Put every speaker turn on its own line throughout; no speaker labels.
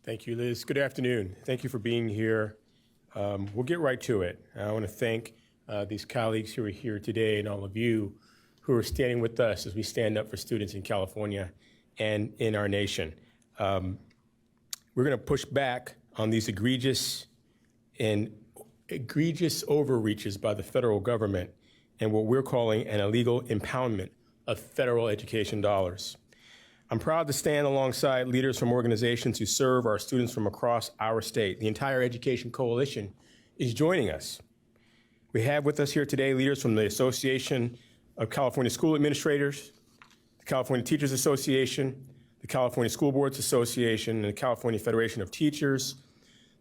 Thank you, Liz. Good afternoon. Thank you for being here. We'll get right to it. I want to thank these colleagues who are here today and all of you who are standing with us as we stand up for students in California and in our nation. We're going to push back on these egregious overreaches by the federal government and what we're calling an illegal impoundment of federal education dollars. I'm proud to stand alongside leaders from organizations who serve our students from across our state. The entire Education Coalition is joining us. We have with us here today leaders from the Association of California School Administrators, the California Teachers Association, the California School Boards Association, and the California Federation of Teachers,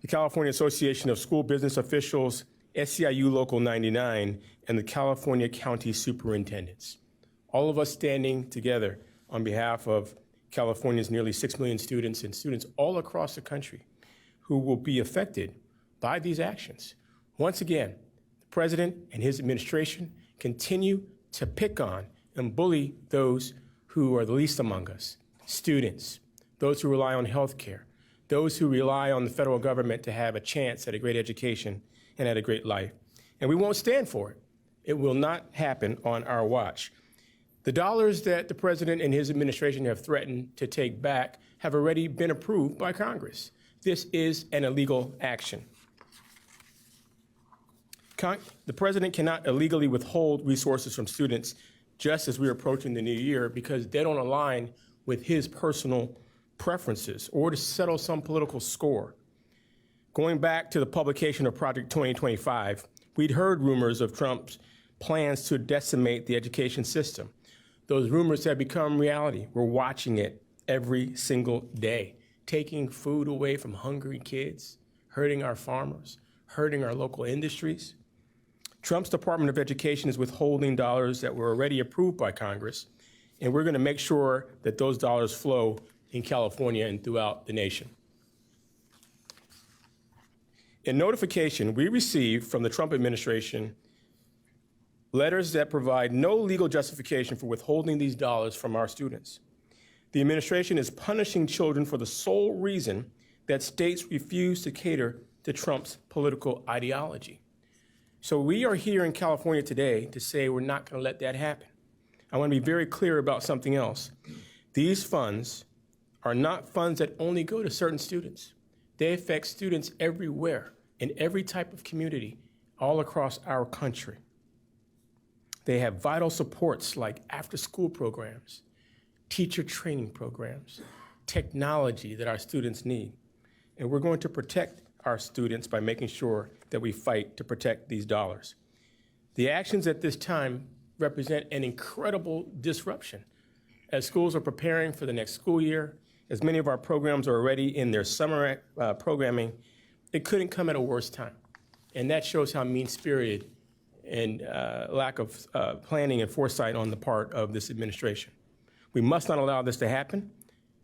the California Association of School Business Officials, SEIU Local 99, and the California County Superintendents. All of us standing together on behalf of California's nearly 6 million students and students all across the country who will be affected by these actions. Once again, the president and his administration continue to pick on and bully those who are the least among us, students, those who rely on health care, those who rely on the federal government to have a chance at a great education and at a great life. And we won't stand for it. It will not happen on our watch. The dollars that the president and his administration have threatened to take back have already been approved by Congress. This is an illegal action. The president cannot illegally withhold resources from students just as we're approaching the new year because they don't align with his personal preferences or to settle some political score. Going back to the publication of Project 2025, we'd heard rumors of Trump's plans to decimate the education system. Those rumors have become reality. We're watching it every single day, taking food away from hungry kids, hurting our farmers, hurting our local industries. Trump's Department of Education is withholding dollars that were already approved by Congress, and we're going to make sure that those dollars flow in California and throughout the nation. In notification, we received from the Trump administration letters that provide no legal justification for withholding these dollars from our students. The administration is punishing children for the sole reason that states refuse to cater to Trump's political ideology. So we are here in California today to say we're not going to let that happen. I want to be very clear about something else. These funds are not funds that only go to certain students. They affect students everywhere, in every type of community, all across our country. They have vital supports like after-school programs, teacher training programs, technology that our students need. And we're going to protect our students by making sure that we fight to protect these dollars. The actions at this time represent an incredible disruption. As schools are preparing for the next school year, as many of our programs are already in their summer programming, it couldn't come at a worse time. And that shows how mean-spirited and lack of planning and foresight on the part of this administration. We must not allow this to happen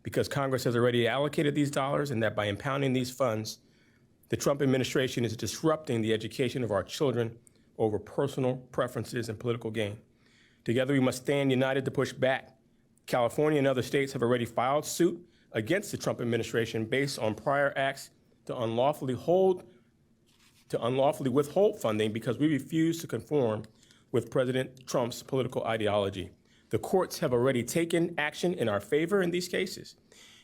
because Congress has already allocated these dollars and that by impounding these funds, the Trump administration is disrupting the education of our children over personal preferences and political gain. Together, we must stand united to push back. California and other states have already filed suit against the Trump administration based on prior acts to unlawfully withhold funding because we refuse to conform with President Trump's political ideology. The courts have already taken action in our favor in these cases,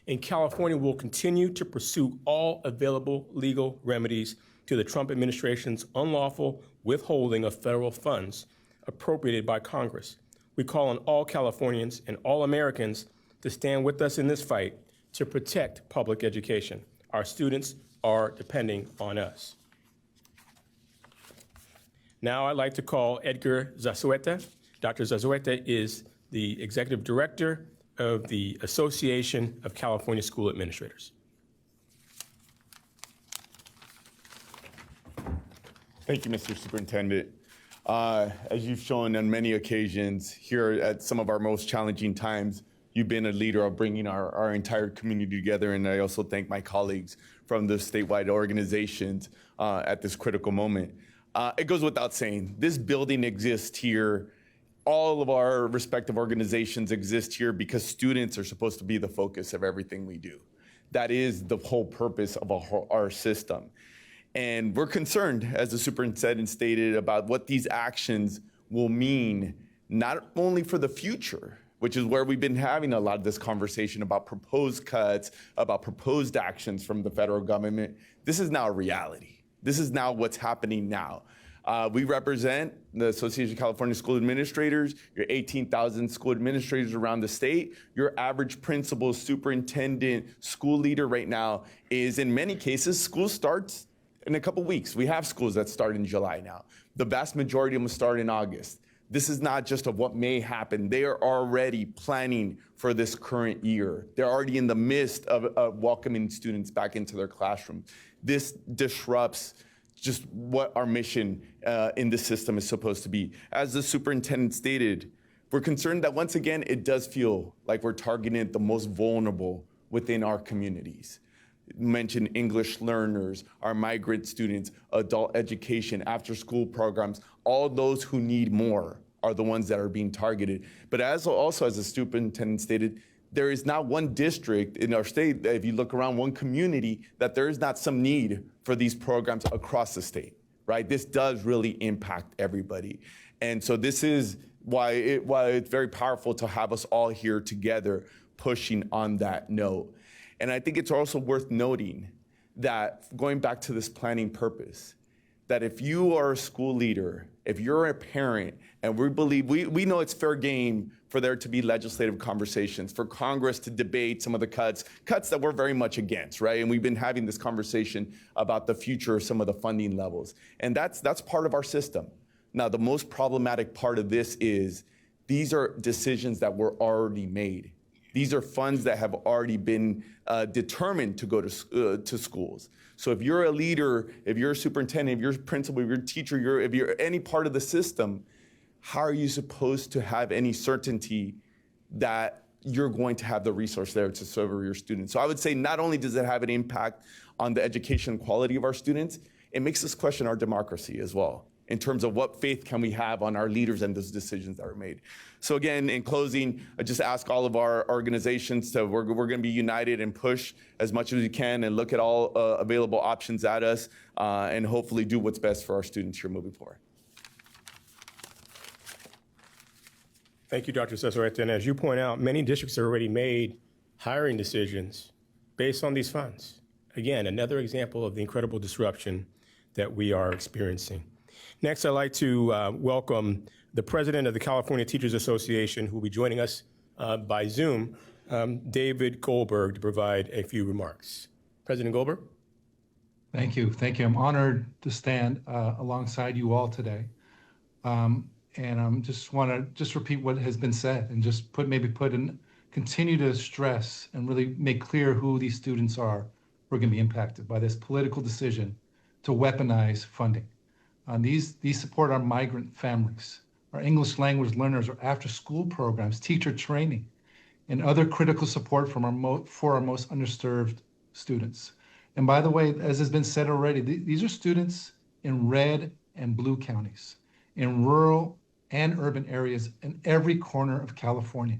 and California will continue to pursue all available legal remedies to the Trump administration's unlawful withholding of federal funds appropriated by Congress. We call on all Californians and all Americans to stand with us in this fight to protect public education. Our students are depending on us. Now I'd like to call Edgar Zazueta. Dr. Zazueta is the Executive Director of the Association of California School Administrators.
Thank you, Mr. Superintendent. As you've shown on many occasions here at some of our most challenging times, you've been a leader of bringing our entire community together, and I also thank my colleagues from the statewide organizations at this critical moment. It goes without saying, this building exists here. All of our respective organizations exist here because students are supposed to be the focus of everything we do. That is the whole purpose of our system. And we're concerned, as the superintendent stated, about what these actions will mean, not only for the future, which is where we've been having a lot of this conversation about proposed cuts, about proposed actions from the federal government. This is now a reality. This is now what's happening now. We represent the Association of California School Administrators, your 18,000 school administrators around the state. Your average principal, superintendent, school leader right now is, in many cases, school starts in a couple weeks. We have schools that start in July now. The vast majority of them start in August. This is not just of what may happen. They are already planning for this current year. They're already in the midst of welcoming students back into their classroom. This disrupts just what our mission in the system is supposed to be. As the superintendent stated, we're concerned that once again, it does feel like we're targeting the most vulnerable within our communities. Mentioned English learners, our migrant students, adult education, after-school programs, all those who need more are the ones that are being targeted. But also, as the superintendent stated, there is not one district in our state, if you look around one community, that there is not some need for these programs across the state, right? This does really impact everybody. And so this is why it's very powerful to have us all here together pushing on that note. And I think it's also worth noting that, going back to this planning purpose, that if you are a school leader, if you're a parent, and we know it's fair game for there to be legislative conversations, for Congress to debate some of the cuts that we're very much against, right? And we've been having this conversation about the future of some of the funding levels. And that's part of our system. Now, the most problematic part of this is these are decisions that were already made. These are funds that have already been determined to go to schools. So if you're a leader, if you're a superintendent, if you're a principal, if you're a teacher, if you're any part of the system, how are you supposed to have any certainty that you're going to have the resource there to serve your students? So I would say not only does it have an impact on the education quality of our students, it makes us question our democracy as well, in terms of what faith can we have on our leaders and those decisions that were made. So again, in closing, I just ask all of our organizations to, we're gonna be united and push as much as we can and look at all available options at us and hopefully do what's best for our students here moving forward.
Thank you, Dr. Cesaret. And as you point out, many districts have already made hiring decisions based on these funds. Again, another example of the incredible disruption that we are experiencing. Next, I'd like to welcome the president of the California Teachers Association, who will be joining us by Zoom, David Goldberg, to provide a few remarks. President Goldberg.
Thank you. Thank you. I'm honored to stand alongside you all today. And I just want to just repeat what has been said and just continue to stress and really make clear who these students are who are going to be impacted by this political decision to weaponize funding. These support our migrant families, our English language learners, our after-school programs, teacher training, and other critical support for our most underserved students. And by the way, as has been said already, these are students in red and blue counties, in rural and urban areas in every corner of California.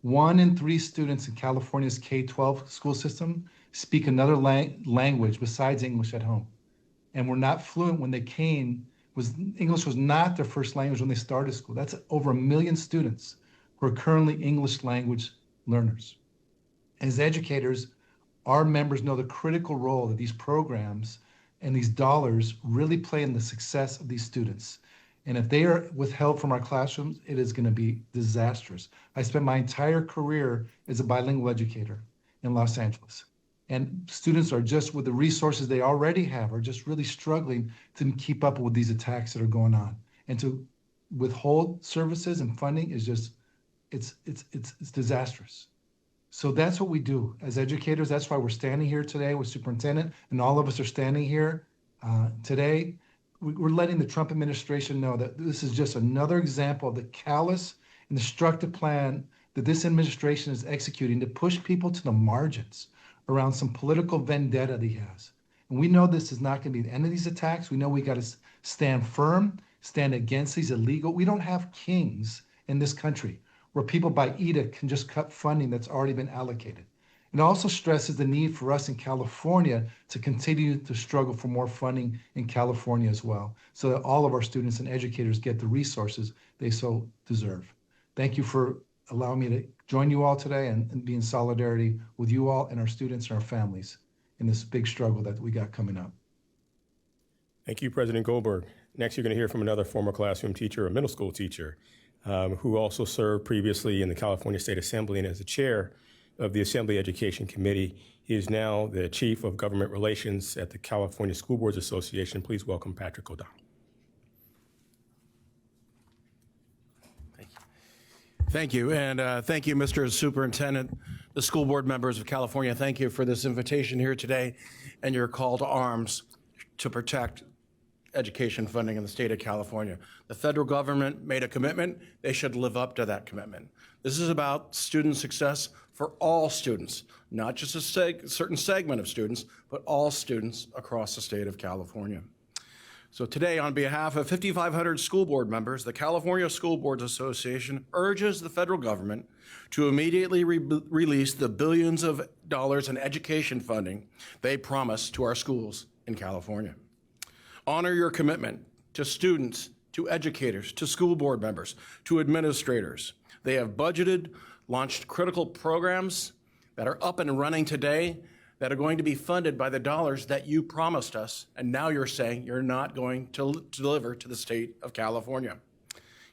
1 in 3 students in California's K-12 school system speak another language besides English at home. And were not fluent when they came. English was not their first language when they started school. That's over 1 million students who are currently English language learners. As educators, our members know the critical role that these programs and these dollars really play in the success of these students. And if they are withheld from our classrooms, it is going to be disastrous. I spent my entire career as a bilingual educator in Los Angeles. And students are just, with the resources they already have, are just really struggling to keep up with these attacks that are going on. And to withhold services and funding is just, it's disastrous. So that's what we do as educators. That's why we're standing here today with Superintendent, and all of us are standing here today. We're letting the Trump administration know that this is just another example of the callous and destructive plan that this administration is executing to push people to the margins around some political vendetta that he has. And we know this is not going to be the end of these attacks. We know we got to stand firm, stand against these illegal. We don't have kings in this country where people by edict can just cut funding that's already been allocated. It also stresses the need for us in California to continue to struggle for more funding in California as well, so that all of our students and educators get the resources they so deserve. Thank you for allowing me to join you all today and be in solidarity with you all and our students and our families in this big struggle that we got coming up.
Thank you, President Goldberg. Next, you're going to hear from another former classroom teacher, a middle school teacher, who also served previously in the California State Assembly and as the chair of the Assembly Education Committee. He is now the Chief of Government Relations at the California School Boards Association. Please welcome Patrick O'Donnell.
Thank you, and thank you, Mr. Superintendent, the school board members of California. Thank you for this invitation here today and your call to arms to protect education funding in the state of California. The federal government made a commitment. They should live up to that commitment. This is about student success for all students, not just a certain segment of students, but all students across the state of California. So today, on behalf of 5,500 school board members, the California School Boards Association urges the federal government to immediately release the billions of dollars in education funding they promised to our schools in California. Honor your commitment to students, to educators, to school board members, to administrators. They have budgeted, launched critical programs that are up and running today that are going to be funded by the dollars that you promised us, and now you're saying you're not going to deliver to the state of California.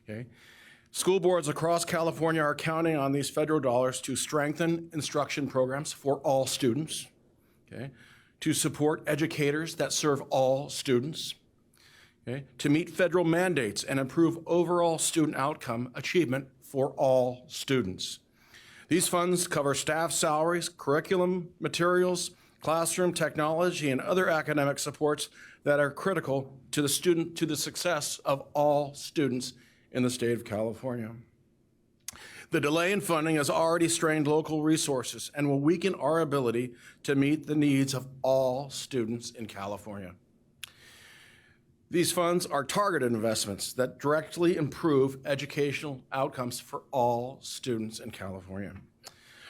Okay? School boards across California are counting on these federal dollars to strengthen instruction programs for all students, okay? To support educators that serve all students, okay? To meet federal mandates and improve overall student outcome achievement for all students. These funds cover staff salaries, curriculum, materials, classroom technology, and other academic supports that are critical to the success of all students in the state of California. The delay in funding has already strained local resources and will weaken our ability to meet the needs of all students in California. These funds are targeted investments that directly improve educational outcomes for all students in California.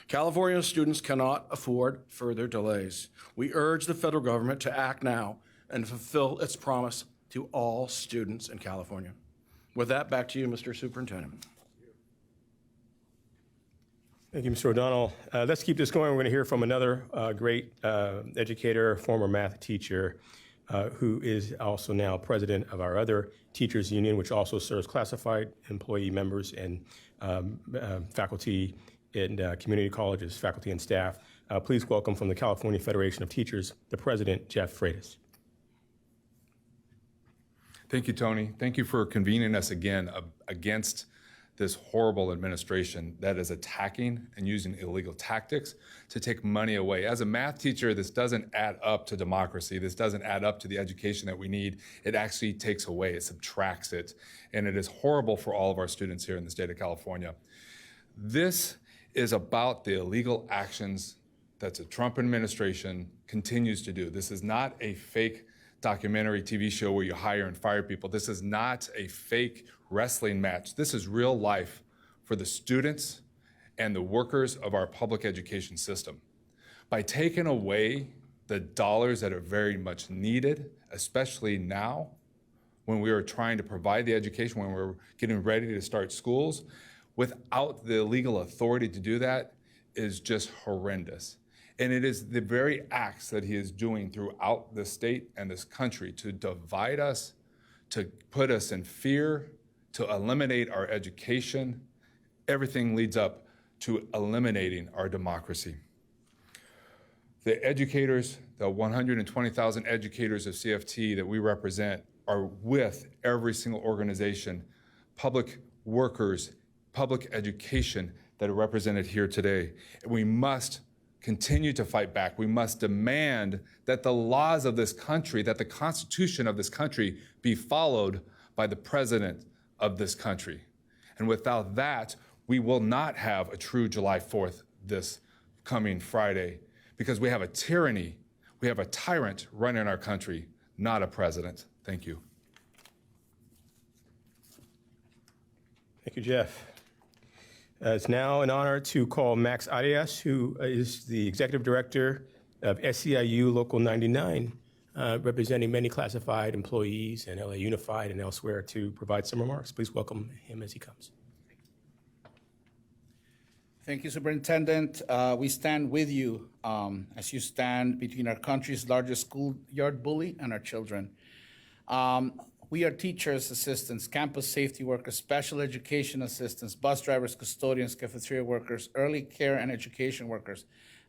California students cannot afford further delays. We urge the federal government to act now and fulfill its promise to all students in California. With that, back to you, Mr. Superintendent.
Thank you, Mr. O'Donnell. Let's keep this going. We're going to hear from another great educator, former math teacher, who is also now president of our other teachers union, which also serves classified employee members and faculty in community colleges, faculty and staff. Please welcome from the California Federation of Teachers, the president, Jeff Freitas.
Thank you, Tony. Thank you for convening us again against this horrible administration that is attacking and using illegal tactics to take money away. As a math teacher, this doesn't add up to democracy. This doesn't add up to the education that we need. It actually takes away, it subtracts it. And it is horrible for all of our students here in the state of California. This is about the illegal actions that the Trump administration continues to do. This is not a fake documentary TV show where you hire and fire people. This is not a fake wrestling match. This is real life for the students and the workers of our public education system. By taking away the dollars that are very much needed, especially now, when we are trying to provide the education, when we're getting ready to start schools, without the legal authority to do that is just horrendous. And it is the very acts that he is doing throughout the state and this country to divide us, to put us in fear, to eliminate our education. Everything leads up to eliminating our democracy. The educators, the 120,000 educators of CFT that we represent are with every single organization, public workers, public education that are represented here today. And we must continue to fight back. We must demand that the laws of this country, that the Constitution of this country be followed by the president of this country. And without that, we will not have a true July 4th this coming Friday, because we have a tyranny, we have a tyrant running our country, not a president. Thank you.
Thank you, Jeff. It's now an honor to call Max Arias, who is the Executive Director of SEIU Local 99, representing many classified employees and LA Unified and elsewhere, to provide some remarks. Please welcome him as he comes.
Thank you, Superintendent. We stand with you as you stand between our country's largest schoolyard bully and our children. We are teachers, assistants, campus safety workers, special education assistants, bus drivers, custodians, cafeteria workers, early care and education workers,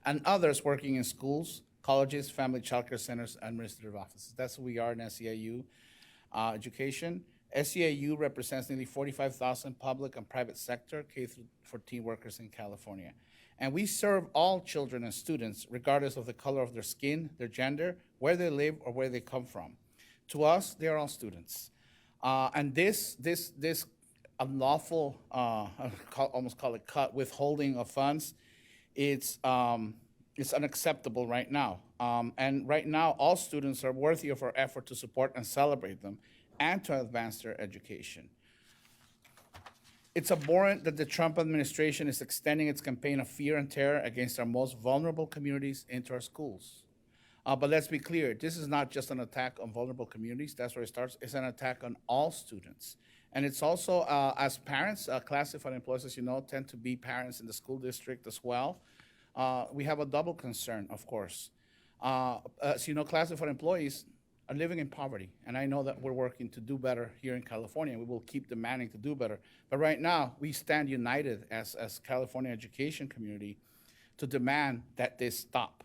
and others working in schools, colleges, family child care centers, and administrative offices. That's who we are in SEIU Education. SEIU represents nearly 45,000 public and private sector K-14 workers in California. And we serve all children and students, regardless of the color of their skin, their gender, where they live, or where they come from. To us, they are all students. And this unlawful, almost call it cut, withholding of funds, it's unacceptable right now. And right now, all students are worthy of our effort to support and celebrate them and to advance their education. It's abhorrent that the Trump administration is extending its campaign of fear and terror against our most vulnerable communities into our schools. But let's be clear, this is not just an attack on vulnerable communities. That's where it starts. It's an attack on all students. And it's also, as parents, classified employees, as you know, tend to be parents in the school district as well. We have a double concern, of course. As you know, classified employees are living in poverty. And I know that we're working to do better here in California. We will keep demanding to do better. But right now, we stand united as California education community to demand that this stop.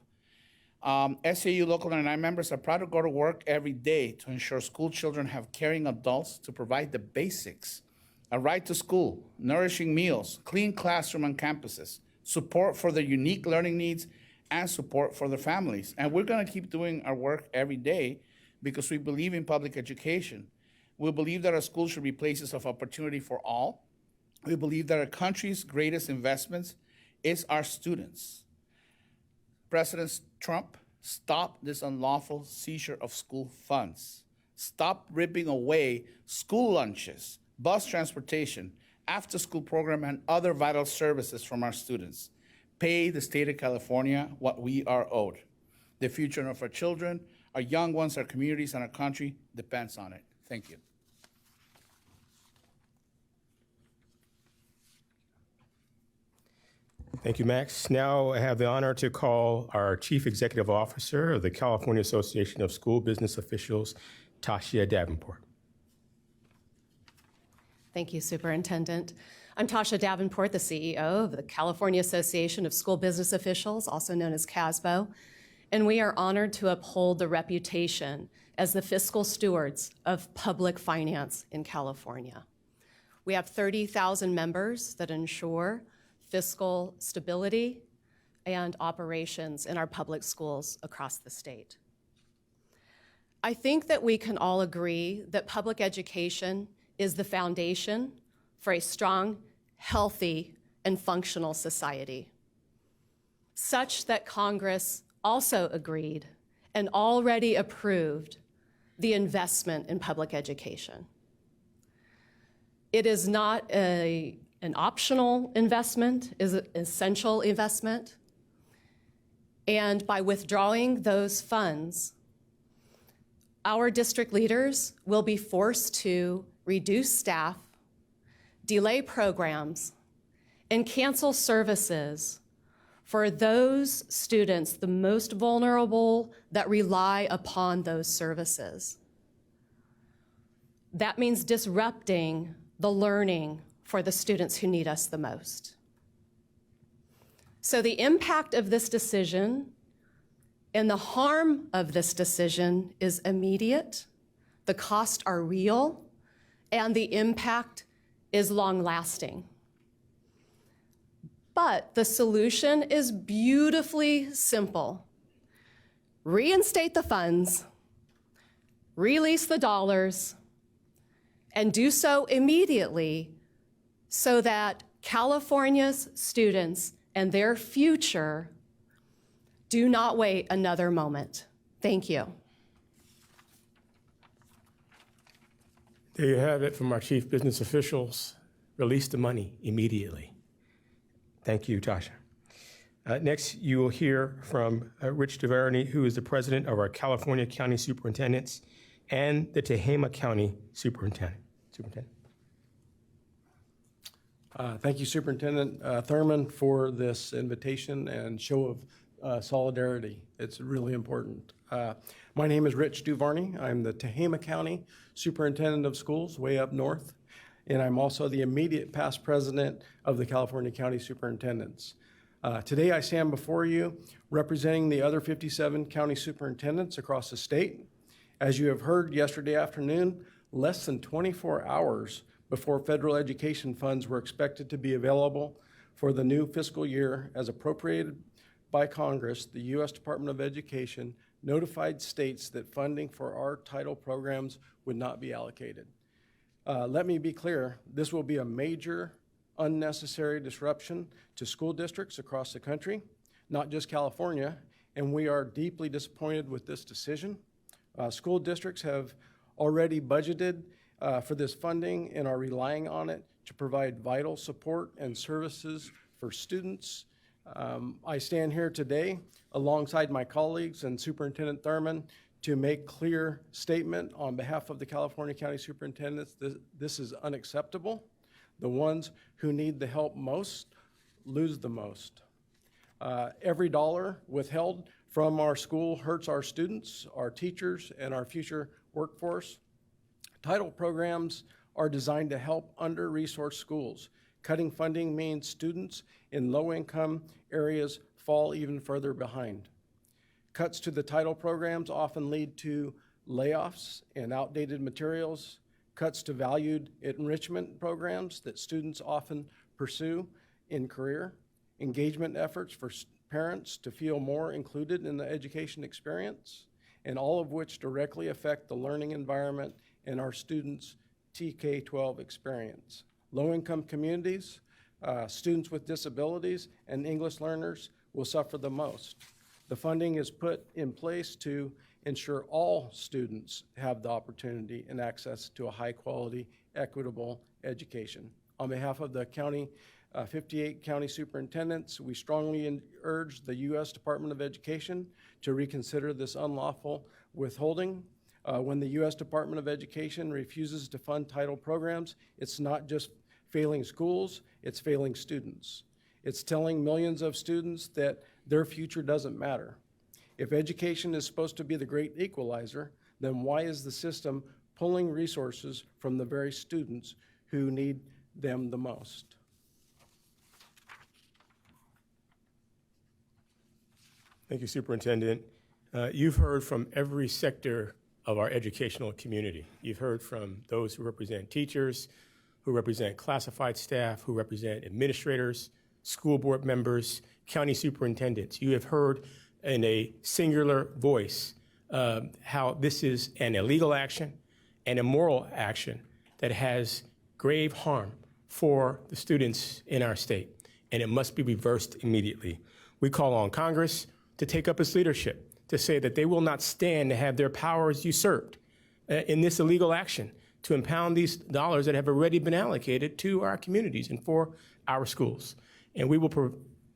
SEIU Local 99 members are proud to go to work every day to ensure school children have caring adults to provide the basics: a ride to school, nourishing meals, clean classroom and campuses, support for their unique learning needs, and support for their families. And we're going to keep doing our work every day because we believe in public education. We believe that our schools should be places of opportunity for all. We believe that our country's greatest investments is our students. President Trump, stop this unlawful seizure of school funds. Stop ripping away school lunches, bus transportation, after-school program, and other vital services from our students. Pay the state of California what we are owed. The future of our children, our young ones, our communities, and our country depends on it. Thank you.
Thank you, Max. Now I have the honor to call our Chief Executive Officer of the California Association of School Business Officials, Tasha Davenport.
Thank you, Superintendent. I'm Tasha Davenport, the CEO of the California Association of School Business Officials, also known as CASBA, and we are honored to uphold the reputation as the fiscal stewards of public finance in California. We have 30,000 members that ensure fiscal stability and operations in our public schools across the state. I think that we can all agree that public education is the foundation for a strong, healthy, and functional society, such that Congress also agreed and already approved the investment in public education. It is not an optional investment, is an essential investment. And by withdrawing those funds, our district leaders will be forced to reduce staff, delay programs, and cancel services for those students, the most vulnerable, that rely upon those services. That means disrupting the learning for the students who need us the most. So the impact of this decision and the harm of this decision is immediate, the costs are real, and the impact is long-lasting. But the solution is beautifully simple. Reinstate the funds, release the dollars, and do so immediately so that California's students and their future do not wait another moment. Thank you.
There you have it from our chief business officials. Release the money immediately. Thank you, Tasha. Next, you will hear from Rich Duvarney, who is the president of our California County Superintendents and the Tehama County Superintendent.
Thank you, Superintendent Thurman, for this invitation and show of solidarity. It's really important. My name is Rich Duvarney. I'm the Tehama County Superintendent of Schools, way up north, and I'm also the immediate past president of the California County Superintendents. Today, I stand before you representing the other 57 county superintendents across the state. As you have heard yesterday afternoon, less than 24 hours before federal education funds were expected to be available for the new fiscal year as appropriated by Congress, the U.S. Department of Education notified states that funding for our title programs would not be allocated. Let me be clear, this will be a major unnecessary disruption to school districts across the country, not just California, and we are deeply disappointed with this decision. School districts have already budgeted for this funding and are relying on it to provide vital support and services for students. I stand here today alongside my colleagues and Superintendent Thurman to make clear statement on behalf of the California County Superintendents. This is unacceptable. The ones who need the help most lose the most. Every dollar withheld from our school hurts our students, our teachers, and our future workforce. Title programs are designed to help under-resourced schools. Cutting funding means students in low-income areas fall even further behind. Cuts to the title programs often lead to layoffs and outdated materials, cuts to valued enrichment programs that students often pursue in career, engagement efforts for parents to feel more included in the education experience, and all of which directly affect the learning environment and our students' TK-12 experience. Low-income communities, students with disabilities, and English learners will suffer the most. The funding is put in place to ensure all students have the opportunity and access to a high-quality, equitable education. On behalf of the county, 58 county superintendents, we strongly urge the U.S. Department of Education to reconsider this unlawful withholding. When the U.S. Department of Education refuses to fund title programs, it's not just failing schools, it's failing students. It's telling millions of students that their future doesn't matter. If education is supposed to be the great equalizer, then why is the system pulling resources from the very students who need them the most?
Thank you, Superintendent. You've heard from every sector of our educational community. You've heard from those who represent teachers, who represent classified staff, who represent administrators, school board members, county superintendents. You have heard in a singular voice how this is an illegal action and immoral action that has grave harm for the students in our state, and it must be reversed immediately. We call on Congress to take up its leadership, to say that they will not stand to have their powers usurped in this illegal action to impound these dollars that have already been allocated to our communities and for our schools. And we will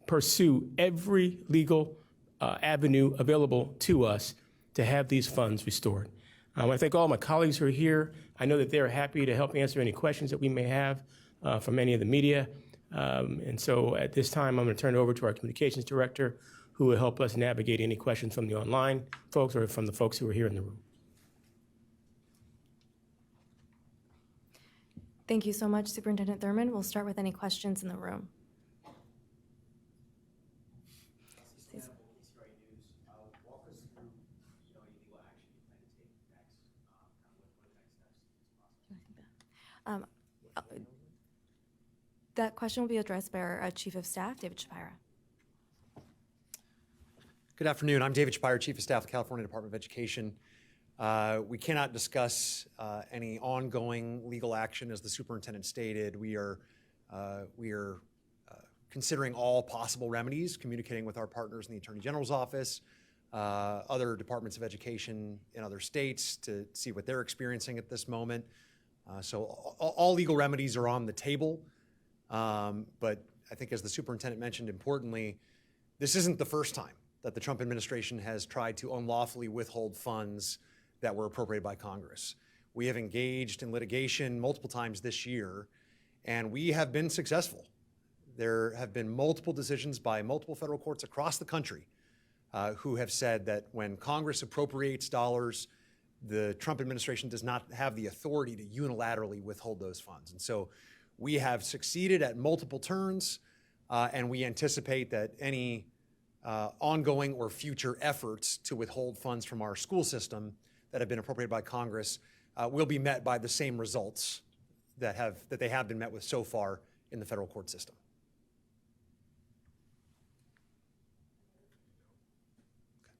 pursue every legal avenue available to us to have these funds restored. I want to thank all my colleagues who are here. I know that they're happy to help answer any questions that we may have from any of the media. And so at this time, I'm going to turn it over to our communications director, who will help us navigate any questions from the online folks or from the folks who are here in the room.
Thank you so much, Superintendent Thurman. We'll start with any questions in the room. That question will be addressed by our Chief of Staff, David Shapira.
Good afternoon. I'm David Shapiro, Chief of Staff of the California Department of Education. We cannot discuss any ongoing legal action, as the superintendent stated. We are considering all possible remedies, communicating with our partners in the Attorney General's office, other departments of education in other states to see what they're experiencing at this moment. So all legal remedies are on the table, but I think as the superintendent mentioned importantly, this isn't the first time that the Trump administration has tried to unlawfully withhold funds that were appropriated by Congress. We have engaged in litigation multiple times this year, and we have been successful. There have been multiple decisions by multiple federal courts across the country who have said that when Congress appropriates dollars, the Trump administration does not have the authority to unilaterally withhold those funds. And so we have succeeded at multiple turns, and we anticipate that any ongoing or future efforts to withhold funds from our school system that have been appropriated by Congress will be met by the same results that they have been met with so far in the federal court system.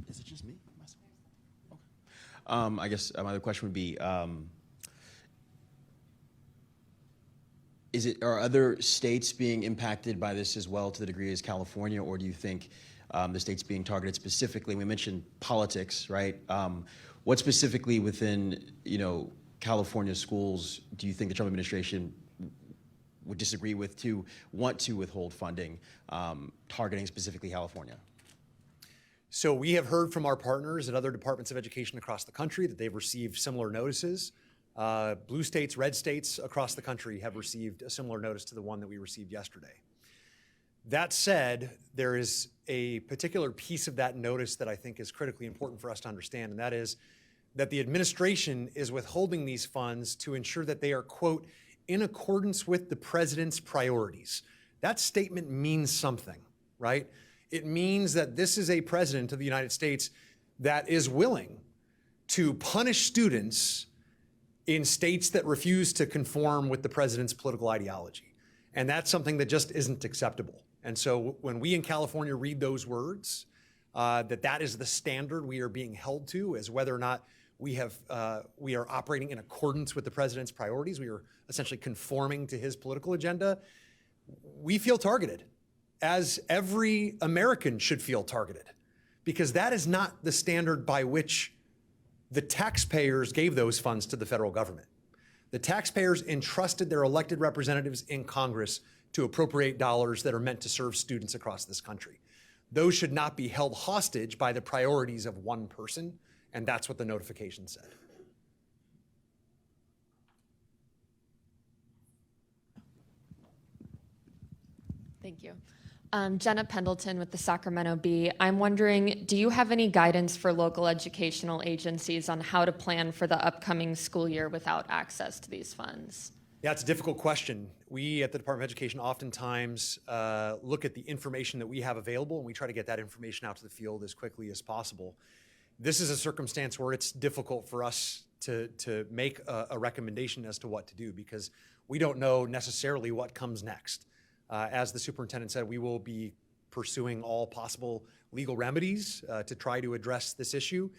Is it just me? Okay. I guess my other question would be, are other states being impacted by this as well to the degree as California, or do you think the states being targeted specifically? We mentioned politics, right? What specifically within, California schools do you think the Trump administration would disagree with to want to withhold funding, targeting specifically California?
So we have heard from our partners at other departments of education across the country that they've received similar notices. Blue states, red states across the country have received a similar notice to the one that we received yesterday. That said, there is a particular piece of that notice that I think is critically important for us to understand, and that is that the administration is withholding these funds to ensure that they are, quote, in accordance with the president's priorities. That statement means something, right? It means that this is a president of the United States that is willing to punish students in states that refuse to conform with the president's political ideology. And that's something that just isn't acceptable. And so when we in California read those words, that is the standard we are being held to, as whether or not we are operating in accordance with the president's priorities, we are essentially conforming to his political agenda, we feel targeted, as every American should feel targeted, because that is not the standard by which the taxpayers gave those funds to the federal government. The taxpayers entrusted their elected representatives in Congress to appropriate dollars that are meant to serve students across this country. Those should not be held hostage by the priorities of one person, and that's what the notification said.
Thank you. Jenna Pendleton with the Sacramento Bee. I'm wondering, do you have any guidance for local educational agencies on how to plan for the upcoming school year without access to these funds?
Yeah, it's a difficult question. We at the Department of Education oftentimes look at the information that we have available, and we try to get that information out to the field as quickly as possible. This is a circumstance where it's difficult for us to make a recommendation as to what to do, because we don't know necessarily what comes next. As the superintendent said, we will be pursuing all possible legal remedies to try to address this issue.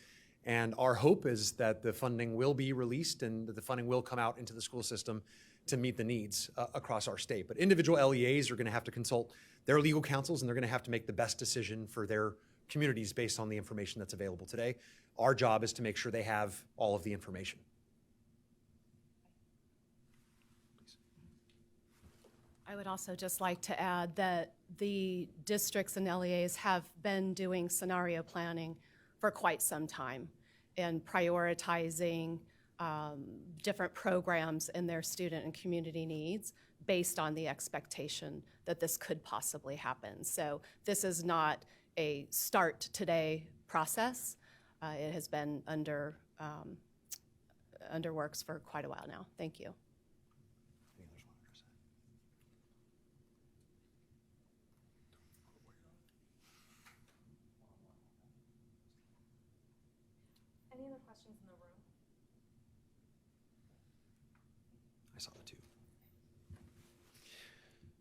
And our hope is that the funding will be released and that the funding will come out into the school system to meet the needs across our state. But individual LEAs are going to have to consult their legal counsels, and they're going to have to make the best decision for their communities based on the information that's available today. Our job is to make sure they have all of the information.
I would also just like to add that the districts and LEAs have been doing scenario planning for quite some time and prioritizing different programs in their student and community needs based on the expectation that this could possibly happen. So this is not a start today process. It has been under works for quite a while now. Thank you.
Any other questions in the room?
I saw the two.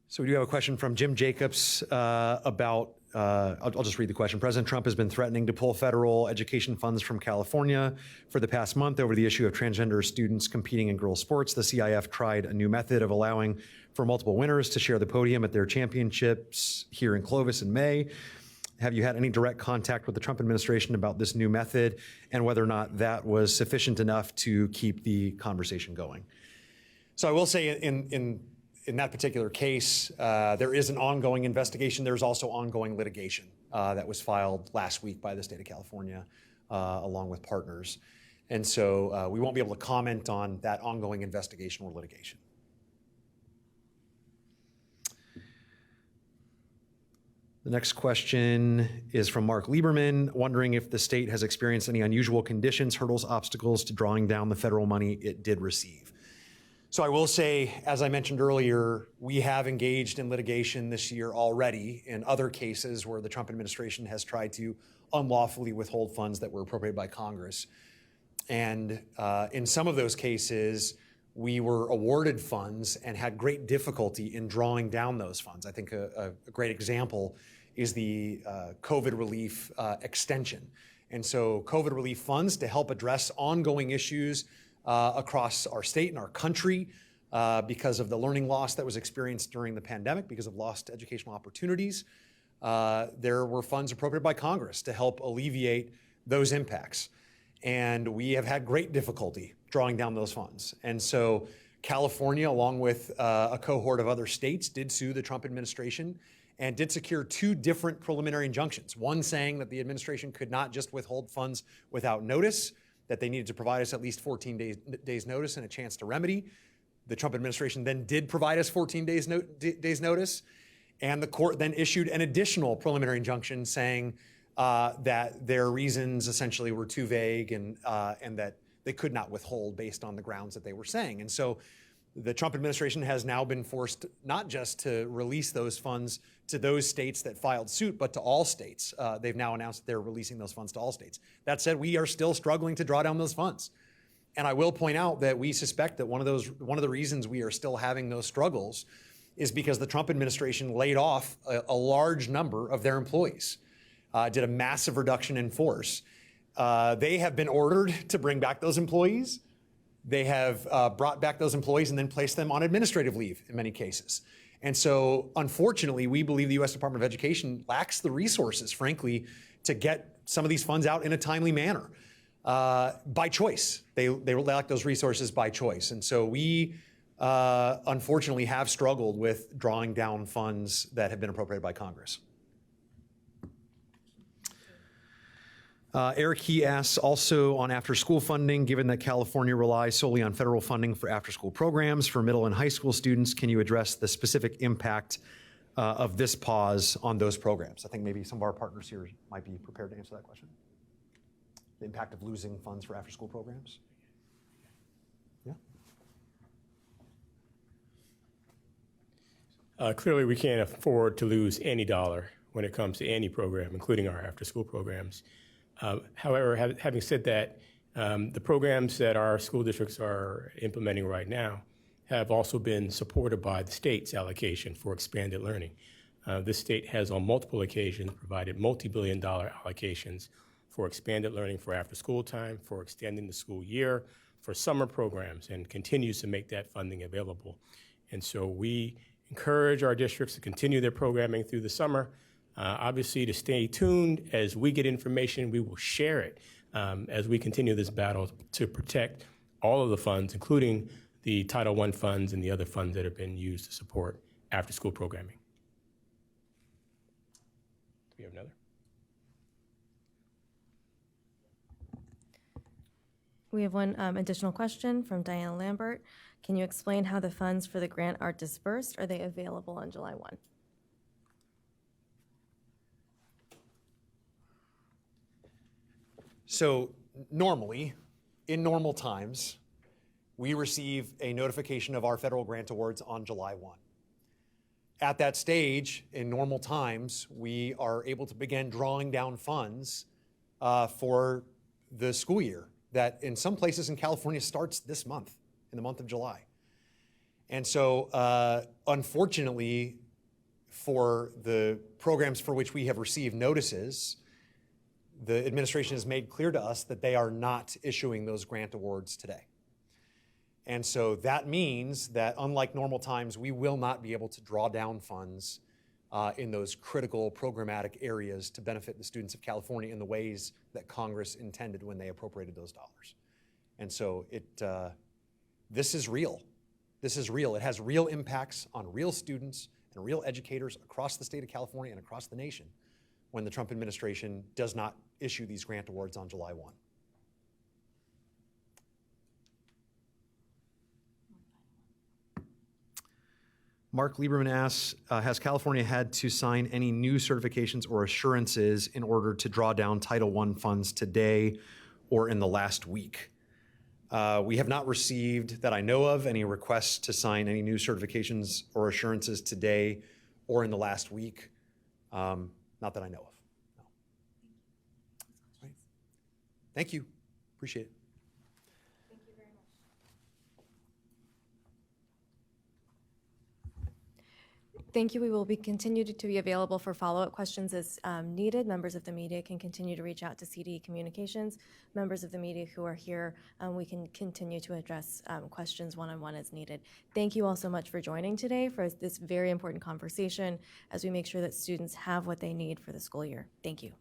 So we do have a question from Jim Jacobs about, I'll just read the question. President Trump has been threatening to pull federal education funds from California for the past month over the issue of transgender students competing in girls' sports. The CIF tried a new method of allowing for multiple winners to share the podium at their championships here in Clovis in May. Have you had any direct contact with the Trump administration about this new method and whether or not that was sufficient enough to keep the conversation going? So I will say in in that particular case, there is an ongoing investigation. There's also ongoing litigation that was filed last week by the state of California, along with partners. And so we won't be able to comment on that ongoing investigation or litigation. The next question is from Mark Lieberman, wondering if the state has experienced any unusual conditions, hurdles, obstacles to drawing down the federal money it did receive. So I will say, as I mentioned earlier, we have engaged in litigation this year already in other cases where the Trump administration has tried to unlawfully withhold funds that were appropriated by Congress. And in some of those cases, we were awarded funds and had great difficulty in drawing down those funds. I think a great example is the COVID relief extension. And so COVID relief funds to help address ongoing issues across our state and our country because of the learning loss that was experienced during the pandemic, because of lost educational opportunities. There were funds appropriated by Congress to help alleviate those impacts. And we have had great difficulty drawing down those funds. And so California, along with a cohort of other states, did sue the Trump administration and did secure 2 different preliminary injunctions. One saying that the administration could not just withhold funds without notice, that they needed to provide us at least 14 days notice and a chance to remedy. The Trump administration then did provide us 14 days notice, and the court then issued an additional preliminary injunction saying that their reasons essentially were too vague and that they could not withhold based on the grounds that they were saying. And so the Trump administration has now been forced not just to release those funds to those states that filed suit, but to all states. They've now announced that they're releasing those funds to all states. That said, we are still struggling to draw down those funds. And I will point out that we suspect that one of the reasons we are still having those struggles is because the Trump administration laid off a large number of their employees, did a massive reduction in force. They have been ordered to bring back those employees. They have brought back those employees and then placed them on administrative leave in many cases. And so, unfortunately, we believe the U.S. Department of Education lacks the resources, frankly, to get some of these funds out in a timely manner by choice. They lack those resources by choice. And so we, unfortunately, have struggled with drawing down funds that have been appropriated by Congress. Eric, he asks also on after-school funding, given that California relies solely on federal funding for after-school programs for middle and high school students, can you address the specific impact of this pause on those programs? I think maybe some of our partners here might be prepared to answer that question. The impact of losing funds for after-school programs? Yeah.
Clearly, we can't afford to lose any dollar when it comes to any program, including our after-school programs. However, having said that, the programs that our school districts are implementing right now have also been supported by the state's allocation for expanded learning. This state has on multiple occasions provided multi-billion-dollar allocations for expanded learning for after-school time, for extending the school year, for summer programs, and continues to make that funding available. And so we encourage our districts to continue their programming through the summer. Obviously, to stay tuned. As we get information, we will share it as we continue this battle to protect all of the funds, including the Title I funds and the other funds that have been used to support after-school programming. Do we have another?
We have one additional question from Diana Lambert. Can you explain how the funds for the grant are dispersed? Are they available on July 1?
So normally, in normal times, we receive a notification of our federal grant awards on July 1. At that stage, in normal times, we are able to begin drawing down funds for the school year that in some places in California starts this month, in the month of July. And so, unfortunately, for the programs for which we have received notices, the administration has made clear to us that they are not issuing those grant awards today. And so that means that unlike normal times, we will not be able to draw down funds in those critical programmatic areas to benefit the students of California in the ways that Congress intended when they appropriated those dollars. And so this is real. This is real. It has real impacts on real students and real educators across the state of California and across the nation when the Trump administration does not issue these grant awards on July 1. Mark Lieberman asks, has California had to sign any new certifications or assurances in order to draw down Title I funds today or in the last week? We have not received, that I know of, any requests to sign any new certifications or assurances today or in the last week. Not that I know of. No. Right. Thank you. Appreciate it.
Thank you. We will be continued to be available for follow-up questions as needed. Members of the media can continue to reach out to CDE Communications. Members of the media who are here, we can continue to address questions one-on-one as needed. Thank you all so much for joining today for this very important conversation as we make sure that students have what they need for the school year. Thank you.